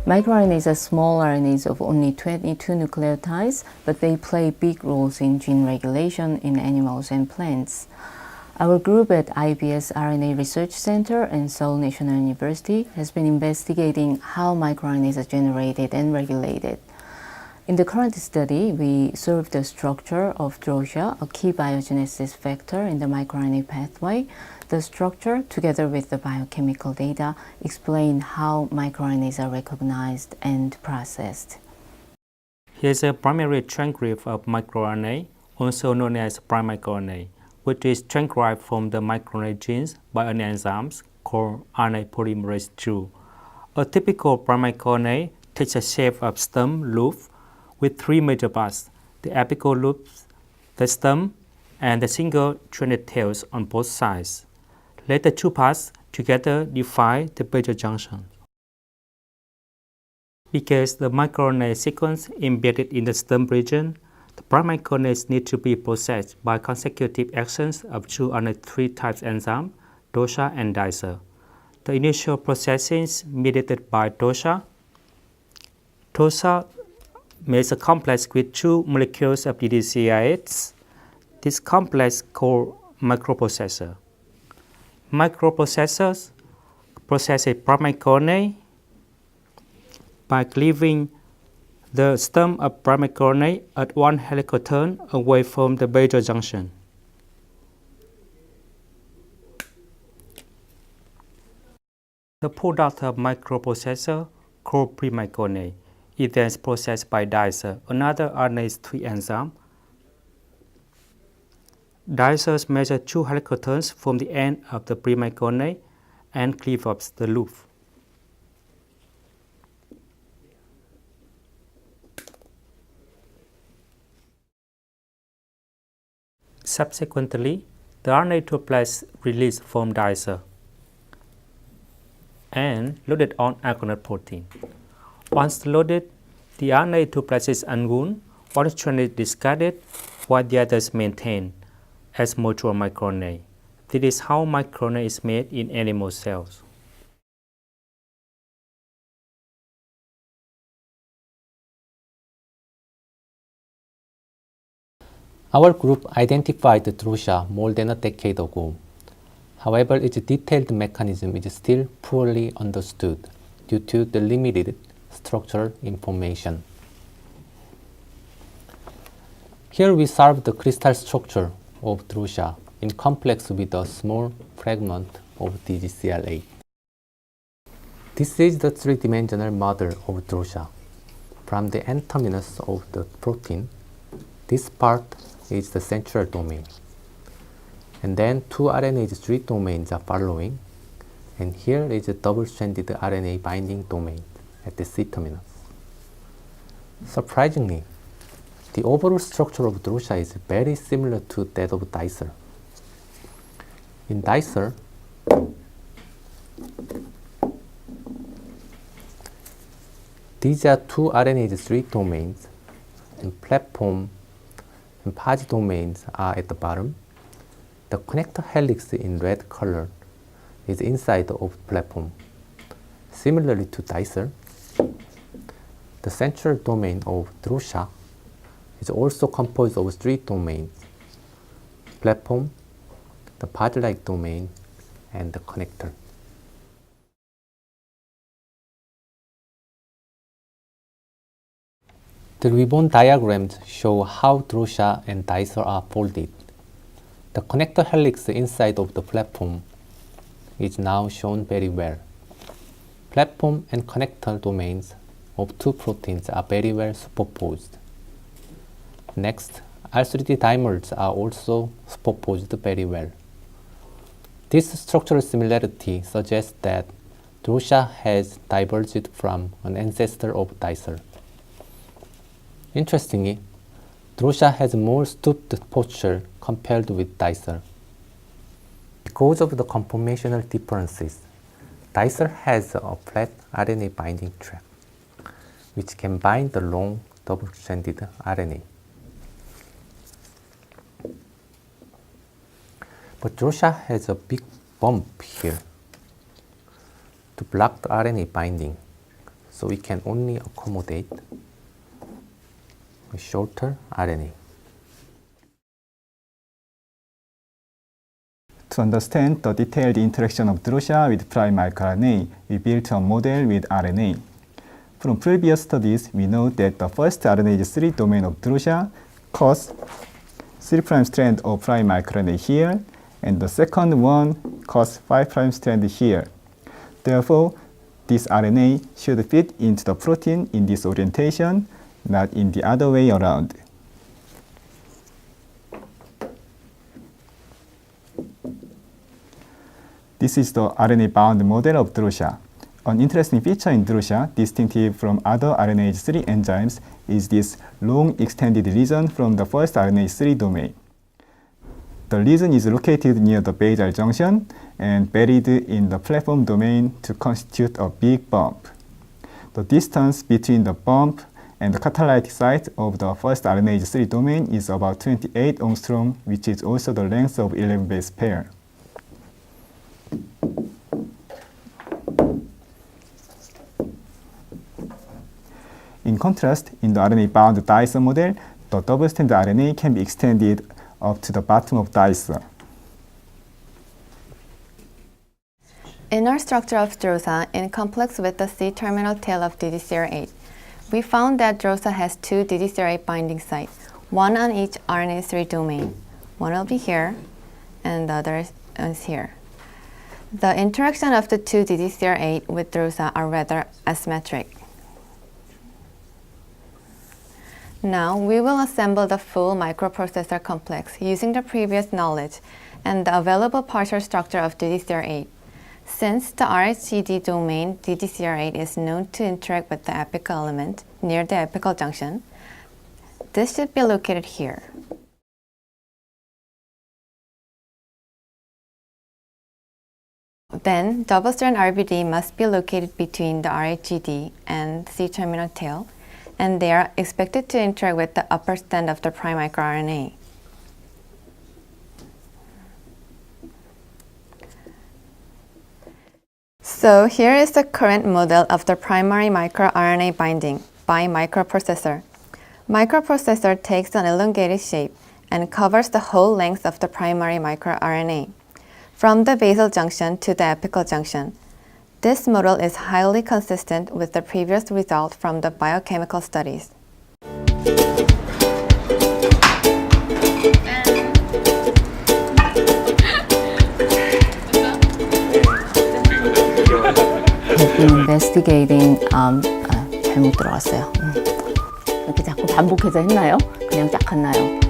MicroRNAs are small RNAs of only 22 nucleotides, but they play big roles in gene regulation in animals and plants. Our group at IBS RNA Research Center and Seoul National University has been investigating how microRNAs are generated and regulated. In the current study, we observed the structure of DROSA, a key biogenesis factor in the microRNA pathway. The structure, together with the biochemical data, explain how microRNAs are recognized and processed. Here's a primary transcript of microRNA, also known as prime microRNA, which is transcribed from the microRNA genes by an enzyme called RNA polymerase II. A typical prime microRNA takes the shape of stem loop with three major parts: the apical loop, the stem, and the single-stranded tails on both sides. Let the two parts together define the major junction. Because the microRNA sequence embedded in the stem region, the prime microRNAs need to be processed by consecutive actions of two RNA3 types enzyme, DOSA and DICER. The initial processing is mediated by DOSA. DOSA makes a complex with two molecules of DDCIH. This complex called microprocessor. Microprocessors process a prime microRNA by cleaving the stem of prime microRNA at one helical turn away from the major junction. The product of microprocessor, called pre-microRNA, is then processed by DICER, another RNase-3 enzyme. DICERs measure two helical turns from the end of the pre-microRNA and cleave up the loop. Subsequently, the RNA duplex released from DICER and loaded on argonate protein. Once loaded, the RNA duplex is unwound, one strand is discarded, while the others maintained as mature microRNA. This is how microRNA is made in animal cells. Our group identified DROSA more than a decade ago. However, its detailed mechanism is still poorly understood due to the limited structural information. Here we solve the crystal structure of DROSA in complex with a small fragment of DGCL8. This is the three-dimensional model of DROSA. From the N-terminus of the protein, this part is the central domain. And then two RNA street domains are following, and here is a double-stranded RNA binding domain at the C-terminus. Surprisingly, the overall structure of DROSA is very similar to that of DICER. In DICER, these are two RNA street domains, and platform and PAS domains are at the bottom. The connector helix in red color is inside of the platform. Similarly to DICER, the central domain of DROSA is also composed of three domains: platform, the pod-like domain, and the connector. The ribbon diagrams show how DROSA and DICER are folded. The connector helix inside of the platform is now shown very well. Platform and connector domains of two proteins are very well superposed. Next, R3D dimers are also superposed very well. This structural similarity suggests that DROSA has diverged from an ancestor of DICER. Interestingly, DROSA has more stooped posture compared with DICER. Because of the conformational differences, DICER has a flat RNA binding track, which can bind the long double-stranded RNA. But DROSA has a big bump here to block the RNA binding, so we can only accommodate a shorter RNA. To understand the detailed interaction of drosha with prime microRNA, we built a model with RNA. From previous studies, we know that the first RNase 3 domain of drosha causes 3' strand of prime microRNA here, and the second one causes 5' strand here. Therefore, this RNA should fit into the protein in this orientation, not in the other way around. This is the RNA-bound model of drosha. An interesting feature in drosha, distinctive from other RNase 3 enzymes, is this long extended region from the first RNase 3 domain. The region is located near the basal junction and buried in the platform domain to constitute a big bump. The distance between the bump and the catalytic site of the first RNase 3 domain is about 28 angstrom, which is also the length of 11 base pair. In contrast, in the RNA-bound dicer model, the double-stranded RNA can be extended up to the bottom of dicer. Inner structure of drosa in complex with the C-terminal tail of DDCR8. We found that drosa has two DDCR8 binding sites, one on each RNase 3 domain. One will be here, and the other is here. The interaction of the two DDCR8 with drosa are rather asymmetric. Now we will assemble the full microprocessor complex using the previous knowledge and the available partial structure of DDCR8. Since the RHGD domain DDCR8 is known to interact with the apical element near the apical junction, this should be located here. Then double-strand RBD must be located between the RHGD and C-terminal tail, and they are expected to interact with the upper stand of the prime microRNA. So here is the current model of the primary microRNA binding by microprocessor. Microprocessor takes an elongated shape and covers the whole length of the primary microRNA, from the basal junction to the apical junction. This model is highly consistent with the previous result from the biochemical studies. I've been investigating. 잘못 들어갔어요. 이렇게 자꾸 반복해서 했나요? 그냥 딱 갔나요?